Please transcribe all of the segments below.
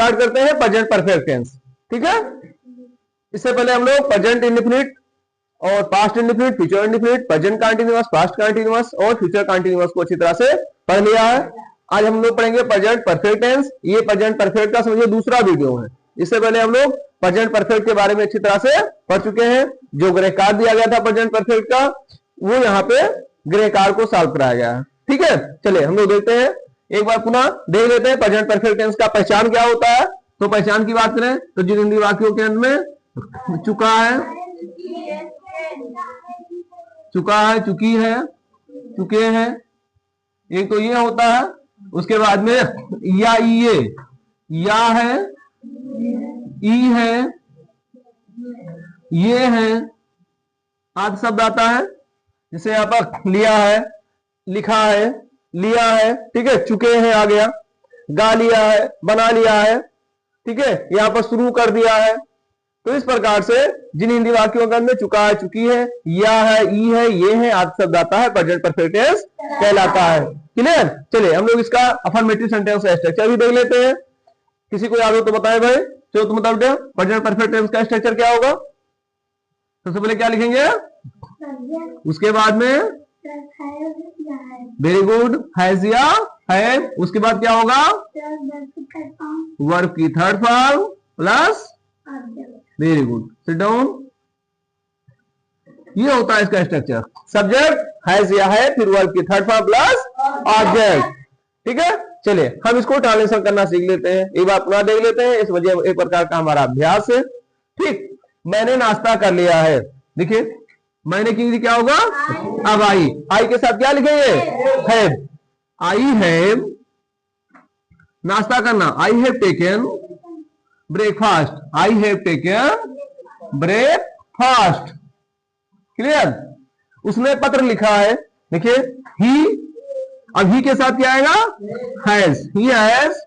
Start करते हैं present perfect tense. ठीक है, इससे पहले हम लोग प्रेजेंट इंडेफिनिट और past indefinite, future indefinite, present continuous, past continuous और फ्यूचर कंटीन्यूअस को अच्छी तरह से पढ़ लिया है। आज हम लोग पढ़ेंगे प्रेजेंट परफेक्ट टेंस। ये प्रेजेंट परफेक्ट का समझिए दूसरा वीडियो है। इससे पहले हम लोग प्रेजेंट परफेक्ट के बारे में अच्छी तरह से पढ़ चुके हैं। जो गृह कार्य दिया गया था प्रेजेंट परफेक्ट का, वो यहाँ पे गृह कार्य को सॉल्व कराया गया है। ठीक है, चलिए हम लोग देखते हैं, एक बार पुनः देख लेते हैं प्रेजेंट परफेक्ट टेंस का पहचान क्या होता है। तो पहचान की बात करें तो जिन हिंदी वाक्यों के अंत में चुका है, चुका है, चुकी है, चुके हैं, एक तो ये होता है। उसके बाद में या ये, या है, ई है, ये है, आदि शब्द आता है। जिसे यहाँ पर लिया है, लिखा है, लिया है। ठीक है, चुके हैं आ गया, गा लिया है, बना लिया है। ठीक है, यहाँ पर शुरू कर दिया है। तो इस प्रकार से जिन हिंदी वाक्यों के अंदर चुका है, चुकी है, या है, ई है, ये है, आदि शब्द आता है, प्रेजेंट परफेक्ट टेंस कहलाता है। क्लियर? चलिए हम लोग इसका अफर्मेटिव सेंटेंस का स्ट्रक्चर भी देख लेते हैं। किसी को याद हो तो बताए भाई। चलो तुम बताओ बेटा, प्रेजेंट परफेक्ट टेंस का स्ट्रक्चर क्या होगा? सबसे पहले क्या लिखेंगे? उसके बाद में वेरी गुड, हैज या हैव। उसके बाद क्या होगा? वर्ब की third form plus, very good, sit down. ये होता है इसका स्ट्रक्चर। सब्जेक्ट हैज या है, फिर वर्ब की थर्ड फॉर्म प्लस ऑब्जेक्ट। ठीक है, चलिए हम इसको ट्रांसलेशन करना सीख लेते हैं। एक बार पुनः देख लेते हैं। इस वजह एक प्रकार का हमारा अभ्यास है। ठीक, मैंने नाश्ता कर लिया है। देखिए मैंने की क्या होगा? अब आई के साथ क्या लिखेंगे? हैव। आई हैव नाश्ता करना, I have taken breakfast, I have taken breakfast. Clear? उसने पत्र लिखा है। देखिए ही, अब ही के साथ क्या आएगा? Has. He has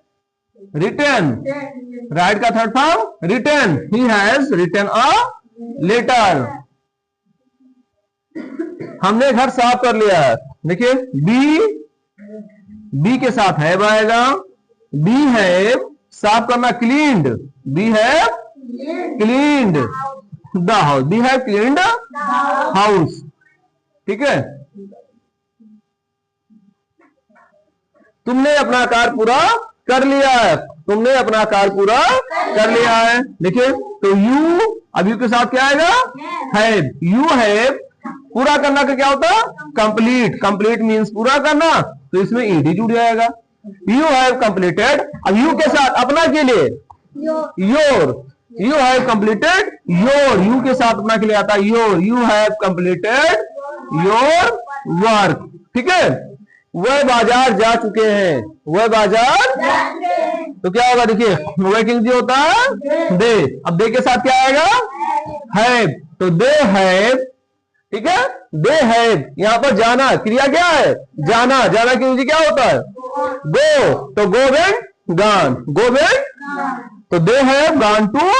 written, right का third form written, he has written a letter. हमने घर साफ कर लिया है। देखिए बी के साथ हैव आएगा। बी हैव साफ करना, cleaned, be have cleaned the house, be have cleaned house. ठीक है, तुमने अपना कार्य पूरा कर लिया है। तुमने अपना कार्य पूरा कर लिया है। देखिए तो यू, अब यू के साथ क्या आएगा? हैव। यू हैव, पूरा करना का क्या होता है? कंप्लीट। कंप्लीट मीन्स पूरा करना, तो इसमें ईडी जुड़ जाएगा। You have completed. अब यू के साथ अपना के लिए your, you have completed your, you के साथ अपना के लिए आता है your. You have completed your work. ठीक है, वह बाजार जा चुके हैं। वह बाजार, तो क्या होगा? देखिए वर्किंग जी होता है दे। अब दे के साथ क्या आएगा? हैव। तो दे हैव। ठीक है, दे हैव, यहां पर जाना, क्रिया क्या है? जाना। जाना की जी क्या होता है? गो। तो go went gone, go went. तो they have gone to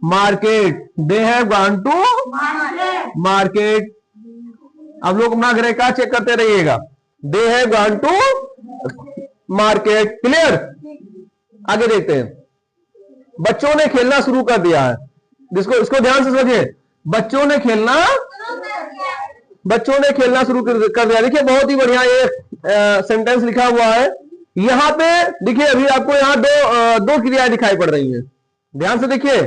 market, they have gone to market. अब लोग अपना गृह कार्य चेक करते रहिएगा। They have gone to market. Clear? आगे देखते हैं। बच्चों ने खेलना शुरू कर दिया है। जिसको इसको ध्यान से समझिए। बच्चों ने खेलना शुरू कर दिया। देखिए बहुत ही बढ़िया ये सेंटेंस लिखा हुआ है। यहां पे देखिए अभी आपको यहाँ दो क्रियाएं दिखाई पड़ रही हैं। ध्यान से देखिए,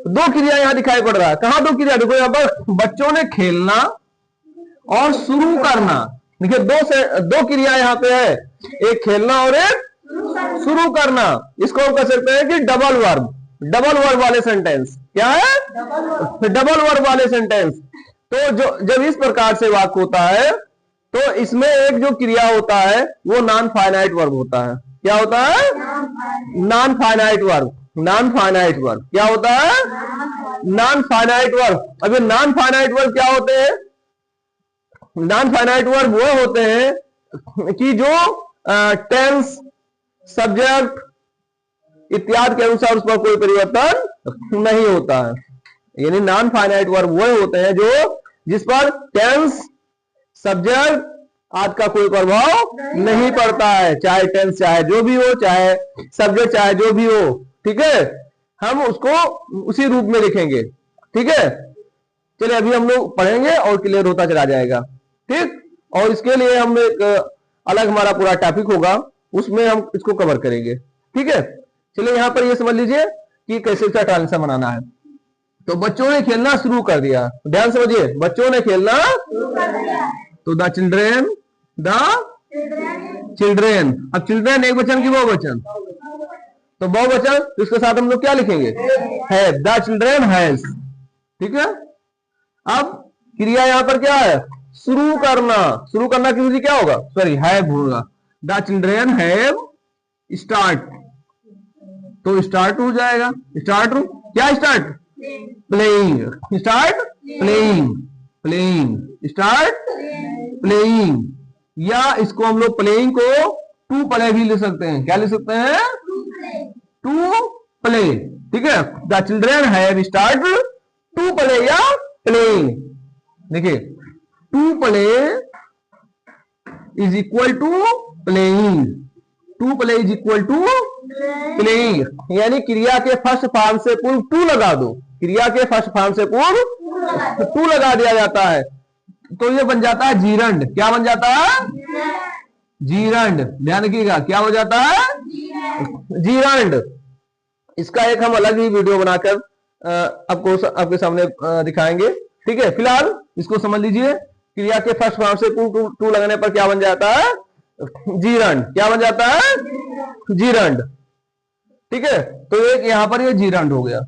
दो क्रिया यहां दिखाई पड़ रहा है। कहां दो क्रिया? देखो यहां पर बच्चों ने खेलना और शुरू करना। देखिए दो क्रिया यहां पे है, एक खेलना और एक शुरू करना। इसको हम कह सकते हैं कि डबल वर्ब वाले सेंटेंस। क्या है? डबल वर्ब वाले सेंटेंस। तो जब इस प्रकार से वाक्य होता है तो इसमें एक जो क्रिया होता है वो नॉन फाइनाइट वर्ब होता है। क्या होता है? Non finite verb. Non finite verb क्या होता है? Non finite verb. अब ये नॉन फाइनाइट वर्ब क्या होते हैं? नॉन फाइनाइट वर्ब वो होते हैं कि जो टेंस, सब्जेक्ट इत्यादि के अनुसार उस पर कोई परिवर्तन नहीं होता है। यानी नॉन फाइनाइट वर्ब वो होते हैं जो जिस पर टेंस, सब्जेक्ट आदि का कोई प्रभाव नहीं पड़ता है। चाहे टेंस चाहे जो भी हो, चाहे सब्जेक्ट चाहे जो भी हो। ठीक है, हम उसको उसी रूप में लिखेंगे। ठीक है, चलिए अभी हम लोग पढ़ेंगे और क्लियर होता चला जाएगा। ठीक, और इसके लिए हम एक अलग हमारा पूरा टॉपिक होगा, उसमें हम इसको कवर करेंगे। ठीक है, चलिए यहां पर ये समझ लीजिए कि कैसे इसका ट्रांजिशन बनाना है। तो बच्चों ने खेलना शुरू कर दिया, ध्यान समझिए, बच्चों ने खेलना शुरू कर दिया। तो द चिल्ड्रेन, द चिल्ड्रेन, अब चिल्ड्रेन एक वचन की बहुवचन, तो बहुवचन, तो इसके साथ हम लोग क्या लिखेंगे, है, द चिल्ड्रेन हैज। ठीक है, अब क्रिया यहां पर क्या है, शुरू करना, शुरू करना की विधि क्या होगा, सॉरी हैव होगा, द चिल्ड्रेन हैव स्टार्ट, तो स्टार्ट हो जाएगा, स्टार्ट क्या, start playing, start playing, playing, start playing, या इसको हम लोग प्लेइंग को टू प्ले भी लिख सकते हैं, क्या लिख सकते हैं, टू प्ले। ठीक है, the children have start to play या प्लेइंग। देखिए, to play is equal to playing, to play is equal to playing, यानी क्रिया के फर्स्ट फॉर्म से पूर्व टू लगा दो, क्रिया के फर्स्ट फॉर्म से पूर्व टू लगा दिया जाता है, तो ये बन जाता है जीरंड। क्या बन जाता है, जीरंड, ध्यान रखिएगा, क्या हो जाता है, जीरंड। इसका एक हम अलग ही वीडियो बनाकर आपको आपके सामने दिखाएंगे। ठीक है, फिलहाल इसको समझ लीजिए, क्रिया के फर्स्ट फॉर्म से टू लगाने पर क्या बन जाता है, जीरंड, क्या बन जाता है, जीरंड। ठीक है, तो एक यहां पर ये जीरंड हो गया।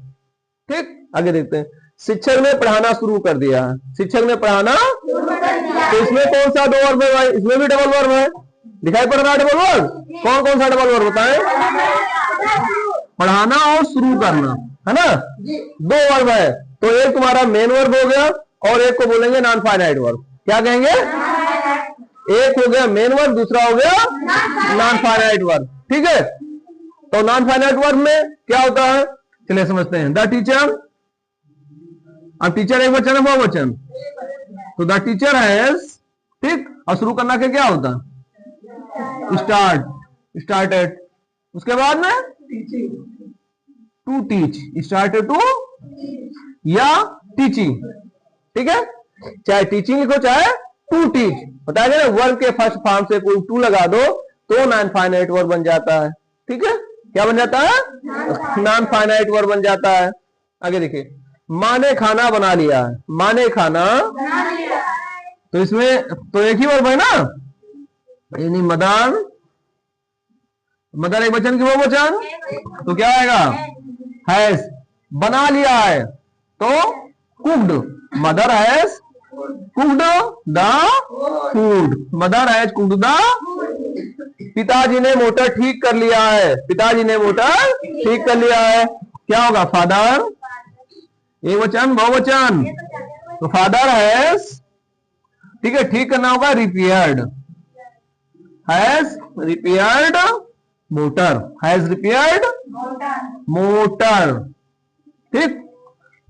ठीक, आगे देखते हैं, शिक्षक ने पढ़ाना शुरू कर दिया, शिक्षक ने पढ़ाना, तो इसमें कौन सा दो वर्ब है, इसमें भी डबल वर्ब है, दिखाई पड़ रहा है डबल वर्ब, कौन कौन सा डबल वर्ब बताएं, पढ़ाना और शुरू करना, है ना, दो वर्ब है, तो एक तुम्हारा मेन वर्ब हो गया और एक को बोलेंगे नॉन फाइनाइट वर्ब, क्या कहेंगे, एक हो गया मेन वर्ब, दूसरा हो गया नॉन फाइनाइट वर्ब। ठीक है, तो नॉन फाइनाइट वर्ब में क्या होता है, चलिए समझते हैं। द टीचर, अब टीचर एक वचन है, बहुवचन, तो द टीचर हैज, ठीक, और शुरू करना के क्या होता है, स्टार्ट, स्टार्टेड, उसके बाद में टू टीच, स्टार्टेड टू या टीचिंग। ठीक है, चाहे टीचिंग लिखो चाहे टू टीच, बताया गया ना, वर्ब के फर्स्ट फॉर्म से कोई टू लगा दो तो नॉन फाइनाइट वर्ब बन जाता है। ठीक है, क्या बन जाता है, नॉन फाइनाइट वर्ब बन जाता है। आगे देखिए, माँ ने खाना बना लिया है, माँ ने खाना, तो इसमें तो एक ही वर्ब है ना, यानी मदर, मदर एक वचन की वो वचन, तो क्या आएगा, हैज, बना लिया है तो cooked, mother has cooked the food, mother has cooked the, पिताजी ने मोटर ठीक कर लिया है, पिताजी ने मोटर ठीक कर लिया है, क्या होगा, फादर एक वचन बहुवचन, तो फादर हैज, ठीक है, ठीक करना होगा, repaired, has repaired motor, has repaired motor. ठीक,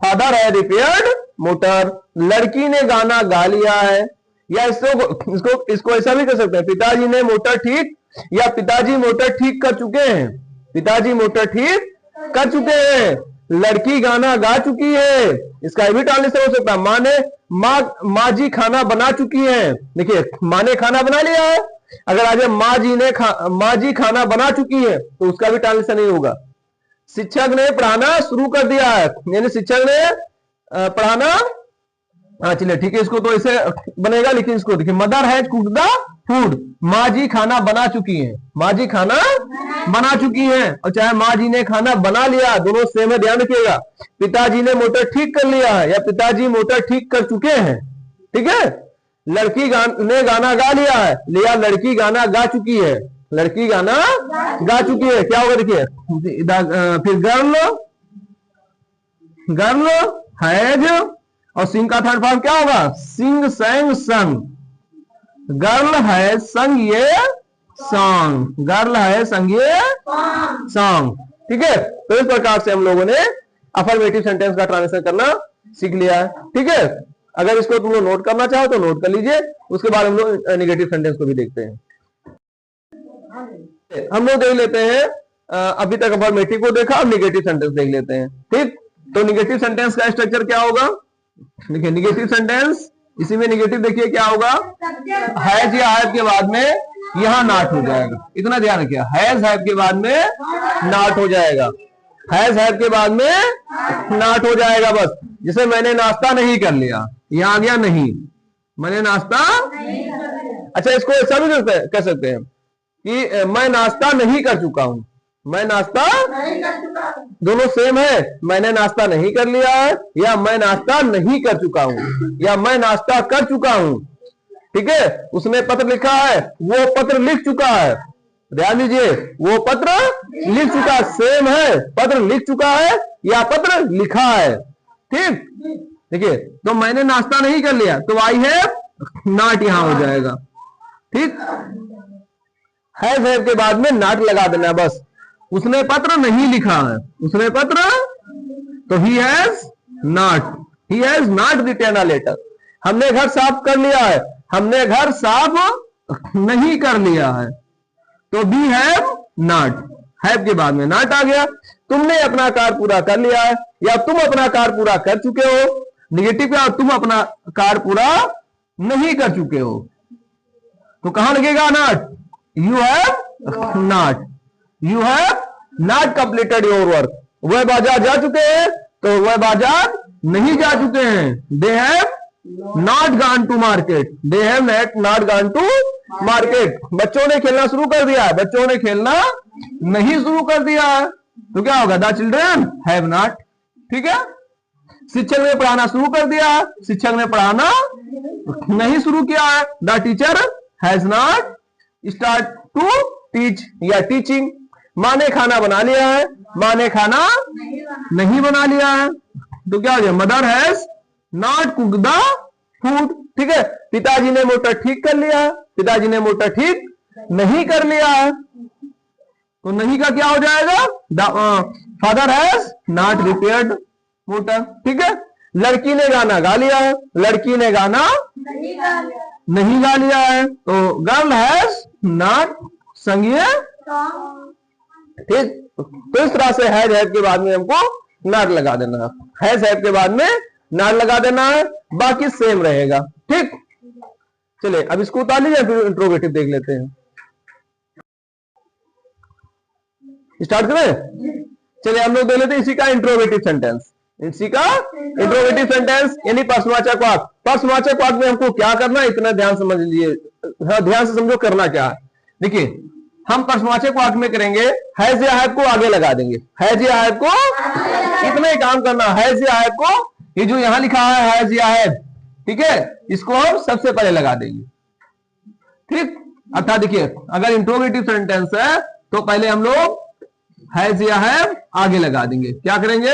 फादर है रिपेयर्ड मोटर, लड़की ने गाना गा लिया है, या इसको ऐसा भी कर सकते हैं, पिताजी ने मोटर ठीक, या पिताजी मोटर ठीक कर चुके हैं, पिताजी मोटर ठीक कर चुके हैं, लड़की गाना गा चुकी है, इसका भी ट्रांसलेशन हो सकता है, माँ ने, माँ जी खाना बना चुकी है। देखिए, माँ ने खाना बना लिया है, अगर आज माँ जी खाना बना चुकी है तो उसका भी ट्रांसलेशन नहीं होगा। शिक्षक ने पढ़ाना शुरू कर दिया है, यानी शिक्षक ने पढ़ाना, हाँ चलिए ठीक है, इसको तो ऐसे बनेगा, लेकिन इसको देखिए, mother has cooked the food, माँ जी खाना बना चुकी है, माँ जी खाना बना चुकी है, और चाहे माँ जी ने खाना बना लिया, दोनों सेम है, ध्यान रखिएगा। पिताजी ने मोटर ठीक कर लिया है, या पिताजी मोटर ठीक कर चुके हैं। ठीक है, लड़की ने गाना गा लिया है, लिया लड़की गाना गा चुकी है, लड़की गाना गा चुकी है, क्या होगा देखिए, फिर गर्ल, गर्ल हैज, और सिंग का थर्ड फॉर्म क्या होगा, सिंग सैंग संग, गर्ल है संग ये सॉन्ग, गर्ल है संग ये सॉन्ग। ठीक है, तो इस प्रकार से हम लोगों ने अफर्मेटिव सेंटेंस का ट्रांसलेशन करना सीख लिया है। ठीक है, अगर इसको तुम लोग नोट करना चाहो तो नोट कर लीजिए, उसके बाद हम लोग नेगेटिव सेंटेंस को भी देखते हैं। हम लोग देख लेते हैं अभी तक अफर्मेटिव को देखा, अब निगेटिव सेंटेंस देख लेते हैं। ठीक, तो निगेटिव सेंटेंस का स्ट्रक्चर क्या होगा? देखिए निगेटिव सेंटेंस, इसी में निगेटिव देखिए क्या होगा, हैज या हैव के बाद में यहां नॉट हो जाएगा। इतना ध्यान रखिए, हैज हैव के बाद में नॉट हो जाएगा, हैज हैव के बाद में नॉट हो जाएगा। बस जैसे मैंने नाश्ता नहीं कर लिया, यहां आ गया नहीं, मैंने नाश्ता, अच्छा इसको ऐसा भी कह सकते हैं कि मैं नाश्ता नहीं कर चुका हूं, मैं नाश्ता दोनों सेम है, मैंने नाश्ता नहीं कर लिया है या मैं नाश्ता नहीं कर चुका हूं या मैं नाश्ता कर चुका हूं। ठीक है, उसने पत्र लिखा है, वो पत्र लिख चुका है। ध्यान दीजिए, वो पत्र लिख चुका, सेम है, पत्र लिख चुका है या पत्र लिखा है। ठीक, देखिए तो मैंने नाश्ता नहीं कर लिया तो आई है नॉट यहां हो जाएगा। ठीक, हैज हैव के बाद में नॉट लगा देना बस। उसने पत्र नहीं लिखा है, उसने पत्र, तो he has not written a letter. हमने घर साफ कर लिया है, हमने घर साफ नहीं कर लिया है, तो बी हैव नॉट, हैव के बाद में नॉट आ गया। तुमने अपना कार्य पूरा कर लिया है या तुम अपना कार्य पूरा कर चुके हो। निगेटिव का, तुम अपना कार्य पूरा नहीं कर चुके हो, तो कहां लगेगा not? You have not, you have not completed your work. वह बाजार जा चुके हैं तो वह बाजार नहीं जा चुके हैं। They have not gone to market, they have not gone to market. बच्चों ने खेलना शुरू कर दिया है, बच्चों ने खेलना नहीं शुरू कर दिया है, तो क्या होगा? The children have not. ठीक है, शिक्षक ने पढ़ाना शुरू कर दिया है, शिक्षक ने पढ़ाना नहीं शुरू किया है। The teacher has not start to teach या टीचिंग। माँ ने खाना बना लिया है, माँ ने खाना नहीं बना लिया है, तो क्या हो गया? Mother has not cook the food. ठीक है, पिताजी ने मोटर ठीक कर लिया है, पिताजी ने मोटर ठीक नहीं कर लिया है, तो नहीं का क्या हो जाएगा? Father has not repaired motor. ठीक है, लड़की ने गाना गा लिया है, लड़की ने गाना नहीं गा लिया है, तो गर्ल हैज नॉट संग। ठीक, तो इस तरह से हैज हैव के बाद में हमको नॉट लगा देना है, हैज हैव के बाद में नॉट लगा देना है, बाकी सेम रहेगा। ठीक, चलिए अब इसको उतार लीजिए, फिर इंट्रोगेटिव देख लेते हैं। स्टार्ट करें? चलिए हम लोग देख लेते हैं इसी का इंट्रोगेटिव सेंटेंस। इसी का इंट्रोगेटिव सेंटेंस यानी प्रश्नवाचक वाक्य। प्रश्नवाचक वाक्य में हमको क्या करना है, इतना ध्यान समझ लीजिए, ध्यान से समझो करना क्या है। देखिए हम प्रश्नवाचक वाक्य में करेंगे, हैज या हैव को आगे लगा देंगे, हैज या हैव को, इतना ही काम करना, हैज या हैव को, ये जो यहां लिखा है हैज या हैव, ठीक है, इसको हम सबसे पहले लगा देंगे। ठीक, अर्थात देखिए अगर इंट्रोगेटिव सेंटेंस है तो पहले हम लोग हैज या हैव आगे लगा देंगे। क्या करेंगे?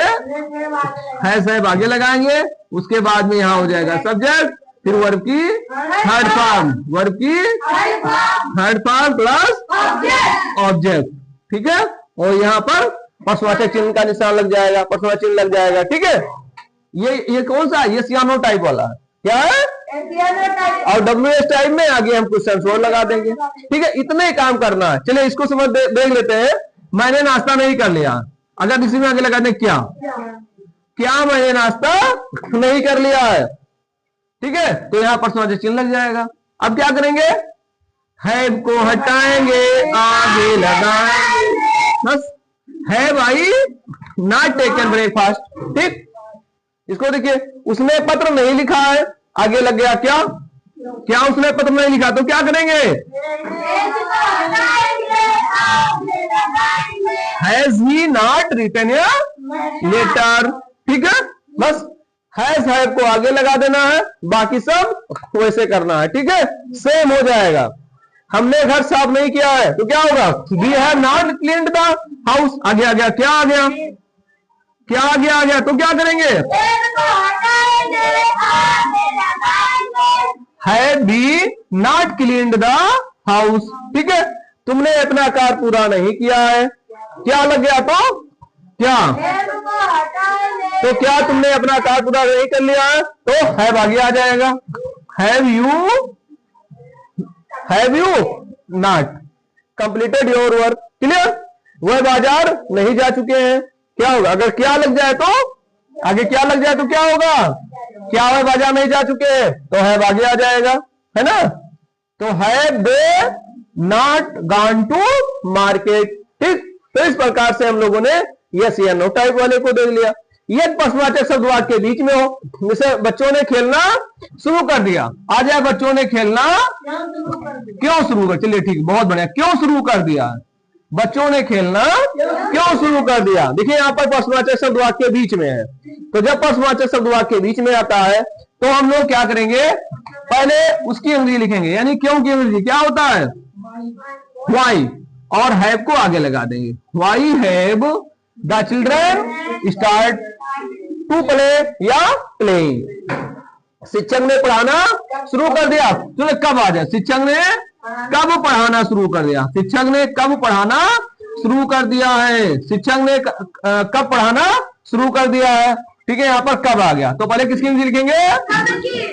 हैज हैव आगे लगाएंगे, उसके बाद में यहां हो जाएगा सब्जेक्ट, फिर वर्ब की थर्ड फॉर्म, वर्ब की थर्ड फॉर्म प्लस ऑब्जेक्ट। ठीक है, और यहाँ पर प्रश्नवाचक चिन्ह का निशान लग जाएगा, प्रश्नवाचक चिन्ह लग जाएगा। ठीक है, ये कौन सा? ये सियानो टाइप वाला क्या है? और WH टाइप में आगे हम क्वेश्चन और लगा देंगे। ठीक है, इतने ही काम करना है। चलिए इसको समझ देख लेते हैं। मैंने नाश्ता नहीं कर लिया, अगर इसी में आगे लगा दें क्या मैंने नाश्ता नहीं कर लिया है। ठीक है, तो यहां प्रश्नवाचक चिन्ह लग जाएगा। अब क्या करेंगे? हैव को हटाएंगे, आगे लगाएंगे, बस। Have I not taken breakfast. ठीक, इसको देखिए, उसने पत्र नहीं लिखा है, आगे लग गया क्या उसने पत्र नहीं लिखा, तो क्या करेंगे? Has he not written a letter. ठीक है, बस हैज हैव को आगे लगा देना है, बाकी सब वैसे करना है। ठीक है, सेम हो जाएगा। हमने घर साफ नहीं किया है तो क्या होगा? We have not cleaned the house. आगे आ गया, क्या आ गया? आ गया, तो क्या करेंगे? Have we not cleaned the house. ठीक है, तुमने अपना कार्य पूरा नहीं किया है, क्या लग गया? तो क्या तुमने अपना कार्य पूरा नहीं कर लिया है, तो हैव आगे आ जाएगा। Have you not completed your work. Clear? वह बाजार नहीं जा चुके हैं। क्या होगा? अगर क्या लग जाए तो आगे क्या लग जाए तो क्या होगा? क्या वह बाजार नहीं जा चुके तो है आगे आ जाएगा, है ना। तो have they not gone to market. ठीक, तो इस प्रकार से हम लोगों ने यस या नो टाइप वाले को देख लिया। ये प्रश्नवाचक शब्द वाक्य के बीच में हो, जैसे बच्चों ने खेलना शुरू कर दिया, आ जाए बच्चों ने खेलना क्यों शुरू कर, चलिए ठीक, बहुत बढ़िया, क्यों शुरू कर दिया, बच्चों ने खेलना क्यों शुरू कर दिया। देखिए यहाँ पर प्रश्नवाचक शब्द वाक्य के बीच में है, तो जब प्रश्नवाचक शब्द वाक्य के बीच में आता है तो हम लोग क्या करेंगे, पहले उसकी अंग्रेजी लिखेंगे, यानी क्यों की अंग्रेजी क्या होता है, व्हाई, और हैव को आगे लगा देंगे। Why have the children start to play या प्लेइंग। शिक्षक ने पढ़ाना शुरू कर दिया, चलो कब आ जाए, शिक्षक ने कब पढ़ाना शुरू कर दिया, शिक्षक ने कब पढ़ाना शुरू कर दिया है, शिक्षक ने कब पढ़ाना शुरू कर दिया है। ठीक है, यहाँ पर कब आ गया तो पहले किसकी अंग्रेजी लिखेंगे,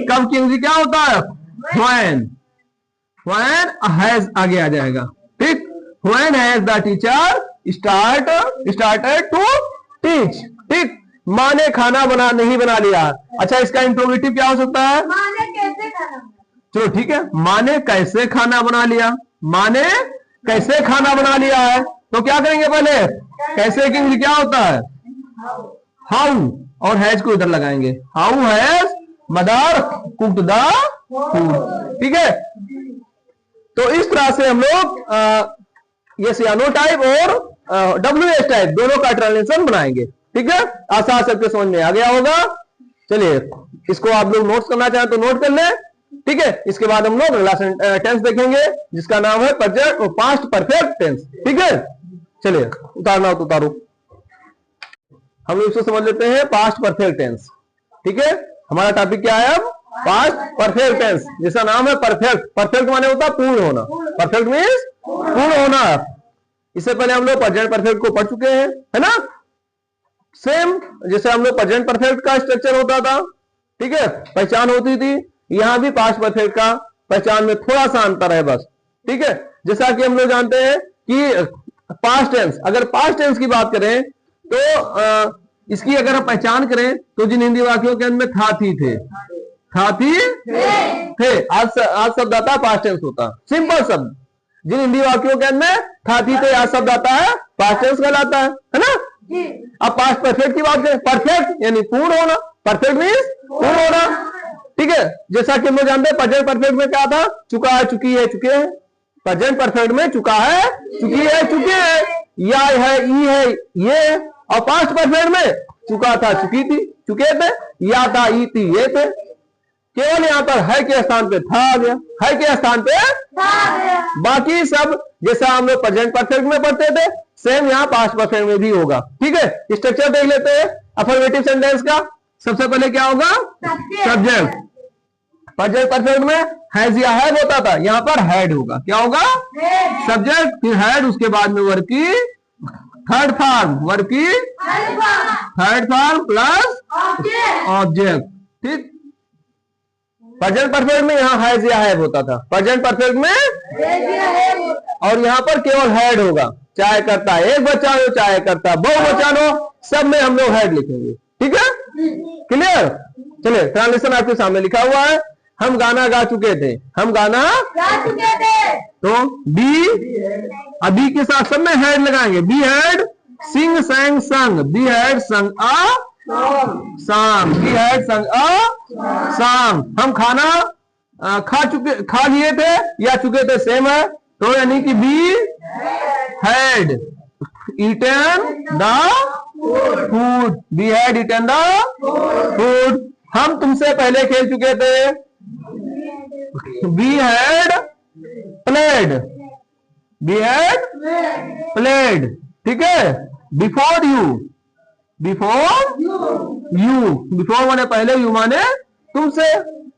कब की अंग्रेजी क्या होता है, व्हेन, व्हेन हैज आगे आ जाएगा। ठीक, when has the teacher started to teach. ठीक, माँ ने खाना नहीं बना लिया। अच्छा, इसका इंट्रोगेटिव क्या हो सकता है, माँ ने कैसे खाना, चलो ठीक है, माँ ने कैसे खाना बना लिया, माँ ने कैसे खाना बना लिया है, तो क्या करेंगे पहले, कैसे की इंग्लिश क्या होता है, हाउ, और हैज को इधर लगाएंगे, how has mother cooked the food. ठीक है, तो इस तरह से हम लोग यस या नो टाइप और WH टाइप दोनों का ट्रांसलेशन बनाएंगे। ठीक है, आशा सबके समझ में आ गया होगा। चलिए, इसको आप लोग नोट्स करना चाहें तो नोट कर लें। ठीक है, इसके बाद हम लोग अगला टेंस देखेंगे जिसका नाम है पास्ट परफेक्ट टेंस। ठीक है, चलिए उतारना हो तो उतारो। हम लोग इसको समझ लेते हैं पास्ट परफेक्ट टेंस। ठीक है, हमारा टॉपिक क्या है अब, पास्ट परफेक्ट टेंस, जिसका नाम है परफेक्ट। परफेक्ट माने होता है पूर्ण होना, परफेक्ट मीन्स पूर्ण होना। इससे पहले हम लोग प्रेजेंट परफेक्ट को पढ़ चुके हैं, है ना। सेम जैसे हम लोग प्रेजेंट परफेक्ट का स्ट्रक्चर होता था, ठीक है, पहचान होती थी, यहां भी पास्ट परफेक्ट का पहचान में थोड़ा सा अंतर है बस। ठीक है, जैसा कि हम लोग जानते हैं कि पास्ट टेंस, अगर पास्ट टेंस की बात करें तो इसकी अगर हम पहचान करें तो जिन हिंदी वाक्यों के अंदर में था थी थे, था थी थे, आज शब्द आता है पास्ट टेंस होता, सिंपल शब्द। जिन हिंदी वाक्यों के अंदर में था थी थे आज शब्द आता है पास्ट टेंस कहलाता है ना। अब पास्ट परफेक्ट की बात करें, परफेक्ट यानी पूर्ण होना, परफेक्ट मीन्स पूर्ण होना। ठीक है, जैसा कि हम लोग जानते हैं प्रेजेंट परफेक्ट में क्या था, चुका है, चुकी है, चुके हैं। प्रेजेंट परफेक्ट में चुका है, चुकी है, चुके हैं, या है, ई है, ये। और पास्ट परफेक्ट में चुका था, चुकी थी, चुके थे, या था, ई थी, ये थे। केवल यहाँ पर है के स्थान पे था आ गया, है के स्थान पे था आ गया। बाकी सब जैसा हम लोग प्रेजेंट परफेक्ट में पढ़ते थे सेम यहाँ पास्ट परफेक्ट में भी होगा। ठीक है, स्ट्रक्चर देख लेते हैं अफर्मेटिव सेंटेंस का। सबसे पहले क्या होगा, सब्जेक्ट। प्रेजेंट परफेक्ट में हैज या हैव होता था, यहाँ पर हैड होगा, क्या होगा, सब्जेक्ट, फिर हैड, उसके बाद में वर्ब की थर्ड फॉर्म, वर्ब की थर्ड फॉर्म प्लस ऑब्जेक्ट। ठीक, प्रेजेंट परफेक्ट में यहाँ हैज या हैव होता था, प्रेजेंट परफेक्ट में, और यहाँ पर केवल हैड होगा, चाहे करता एक बच्चा हो, चाहे करता बहुवचन हो, सब में हम लोग हैड लिखेंगे। ठीक है, क्लियर। चलिए, ट्रांसलेशन आपके सामने लिखा हुआ है। हम गाना गा चुके थे, हम गाना गा चुके थे, तो बी, अभी के साथ सब में हैड लगाएंगे। बी हैड सिंग sang संग, बी हैड संग अ सॉन्ग, बी हैड संग अ सॉन्ग। हम खाना खा लिए थे या चुके थे, सेम है, तो यानी कि we had eaten the food, we had eaten the food. हम तुमसे पहले खेल चुके थे, we had played, we had played. ठीक है, before you, before you, before माने पहले, यू माने तुमसे।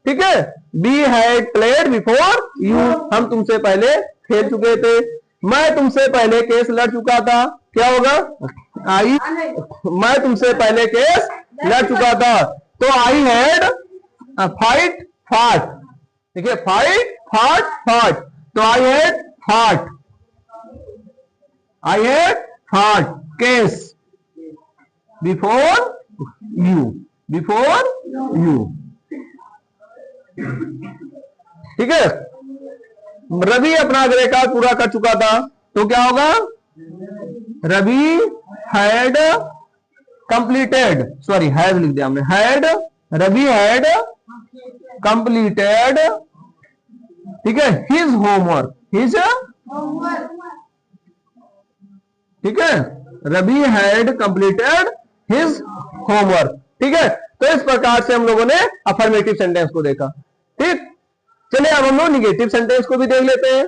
ठीक है, we had played before you, हम तुमसे पहले खेल चुके थे। मैं तुमसे पहले केस लड़ चुका था, क्या होगा, आई, मैं तुमसे पहले केस लड़ चुका था, तो आई हैड फाइट फाट। देखिए, फाइट फाट फाट, तो आई हैड फाट, I had heart case before you, before you. ठीक है, रवि अपना गृह कार्य पूरा कर चुका था, तो क्या होगा? Ravi had completed, sorry had लिख दिया हमने, हैड, रवि हैड कंप्लीटेड, ठीक है, हिज होमवर्क, हिज, ठीक है, Ravi had completed his homework. ठीक है, तो इस प्रकार से हम लोगों ने अफर्मेटिव सेंटेंस को देखा। ठीक, चलिए अब हम लोग निगेटिव सेंटेंस को भी देख लेते हैं।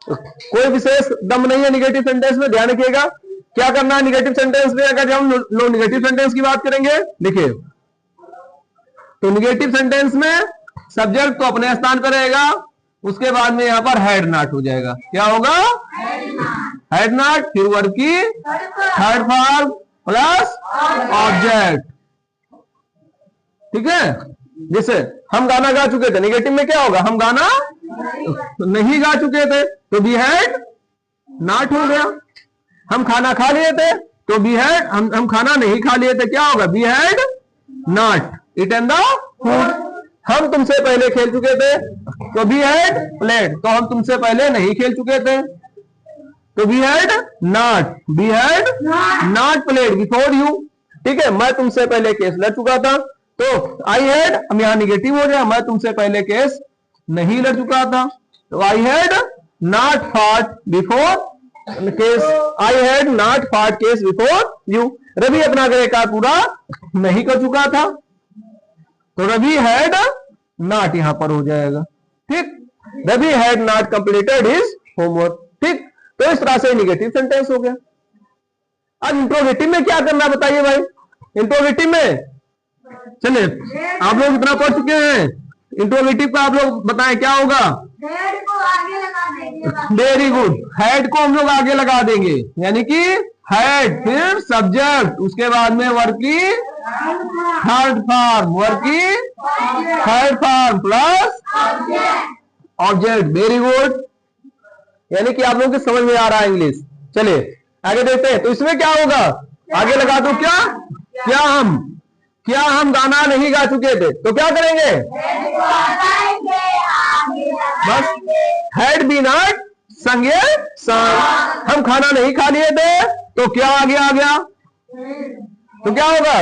कोई विशेष दम नहीं है निगेटिव सेंटेंस में, ध्यान रखिएगा। क्या करना है निगेटिव सेंटेंस में? अगर हम लोग निगेटिव सेंटेंस की बात करेंगे, देखिए, तो निगेटिव सेंटेंस में सब्जेक्ट तो अपने स्थान पर रहेगा, उसके बाद में यहां पर हैड नॉट हो जाएगा। क्या होगा? हैड नॉट, फिर वर्ब की थर्ड फॉर्म प्लस ऑब्जेक्ट। ठीक है, जैसे हम गाना गा चुके थे, निगेटिव में क्या होगा? हम गाना नहीं गा चुके थे, तो बी हैड नॉट हो गया। हम खाना खा लिए थे, तो बी हैड, हम खाना नहीं खा लिए थे, क्या होगा? We had not eaten the food. हम तुमसे पहले खेल चुके थे, तो बी हैड प्लेड, तो हम तुमसे पहले नहीं खेल चुके थे, तो B had not, B had not played before you. ठीक है, मैं तुमसे पहले केस लड़ चुका था, तो आई हैड, हम यहां निगेटिव हो गया, मैं तुमसे पहले केस नहीं लड़ चुका था, तो I had not fought before case, I had not fought case before you. रवि अपना गृह कार्य पूरा नहीं कर चुका था, तो रवि हैड नॉट यहां पर हो जाएगा। ठीक, Ravi had not completed his homework. ठीक, तो इस तरह से निगेटिव सेंटेंस हो गया। अब इंट्रोगेटिव में क्या करना बताइए भाई? इंट्रोगेटिव में चलिए, आप लोग इतना पढ़ चुके हैं, इंट्रोगेटिव का आप लोग बताएं क्या होगा? हेड को आगे लगा देंगे। वेरी गुड, हेड को हम लोग आगे लगा देंगे, यानी कि हेड, फिर सब्जेक्ट, उसके बाद में वर्ब की थर्ड फॉर्म, वर्ब की third form plus object. Very good, यानी कि आप लोगों को समझ में आ रहा है इंग्लिश। चलिए आगे देखते हैं, तो इसमें क्या होगा? आगे लगा दो क्या हम गाना नहीं गा चुके थे, तो क्या करेंगे? बस हैड बी नॉट संगे सॉन्ग। हम खाना नहीं खा लिए थे, तो क्या आगे आ गया? तो क्या होगा?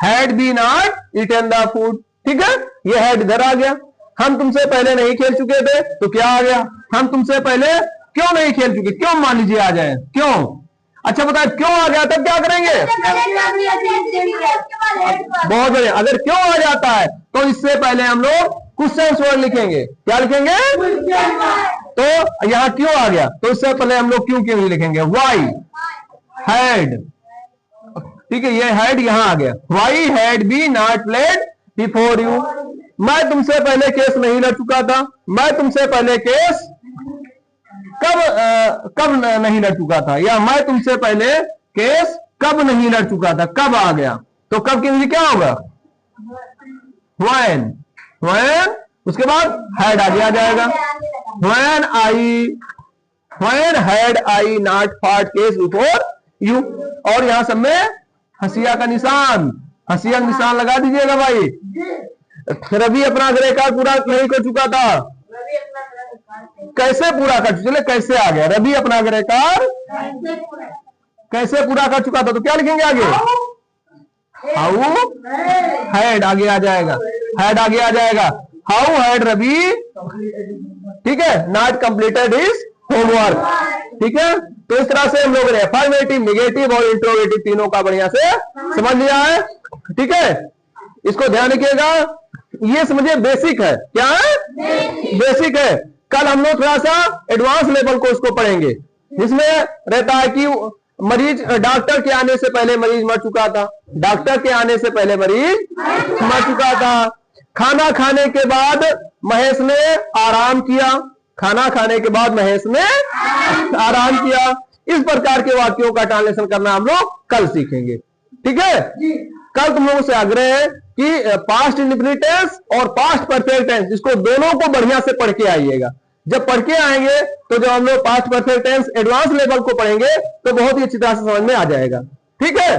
Had we not eaten the food. ठीक है, ये हैड इधर आ गया। हम तुमसे पहले नहीं खेल चुके थे, तो क्या आ गया? हम तुमसे पहले क्यों नहीं खेल चुके? क्यों मान लीजिए आ जाए, क्यों? अच्छा बताए, क्यों आ गया तब क्या करेंगे? बहुत बढ़िया, अगर क्यों आ जाता है तो इससे पहले हम लोग क्वेश्चन वर्ड लिखेंगे। क्या लिखेंगे? तो यहां क्यों आ गया, तो इससे पहले हम लोग क्यों नहीं लिखेंगे? Why had. ठीक है, ये हैड यहां आ गया। Why had we not played before you. मैं तुमसे पहले केस नहीं लड़ चुका था, मैं तुमसे पहले केस कब नहीं लड़ चुका था, या मैं तुमसे पहले केस कब नहीं लड़ चुका था, कब आ गया? तो कब के लिए क्या होगा? when, उसके बाद हैड आगे आ जाएगा। when had I not fought case before you। और यहां सब में हंसिया का निशान, हंसिया का निशान लगा दीजिएगा भाई। रवि अपना गृह कार्य पूरा नहीं कर चुका था, कैसे पूरा कर चुके? कैसे आ गया? रवि अपना गृह कार्य कैसे पूरा कर चुका था, तो क्या लिखेंगे आगे? हाउ हैड आगे आ जाएगा, हैड आगे आ जाएगा। हाउ हैड रवि, ठीक है, नॉट कंप्लीटेड हिज होमवर्क। ठीक है, तो इस तरह से हम लोगों ने अफर्मेटिव, नेगेटिव और इंट्रोगेटिव तीनों का बढ़िया से समझ लिया है। ठीक है, इसको ध्यान रखिएगा, ये समझिए बेसिक है। क्या है? बेसिक है। कल हम लोग थोड़ा सा एडवांस लेवल को उसको पढ़ेंगे, जिसमें रहता है कि मरीज, डॉक्टर के आने से पहले मरीज मर चुका था, डॉक्टर के आने से पहले मरीज मर चुका था। खाना खाने के बाद महेश ने आराम किया, खाना खाने के बाद महेश ने आराम किया। इस प्रकार के वाक्यों का ट्रांसलेशन करना हम लोग कल सीखेंगे। ठीक है, कल तुम लोगों से आग्रह है कि पास्ट इंडेफिनिट टेंस और पास्ट परफेक्ट टेंस, इसको दोनों को बढ़िया से पढ़ के आइएगा। जब पढ़ के आएंगे तो जब हम लोग past perfect tense advance level को पढ़ेंगे तो बहुत ही अच्छी तरह से समझ में आ जाएगा। ठीक है,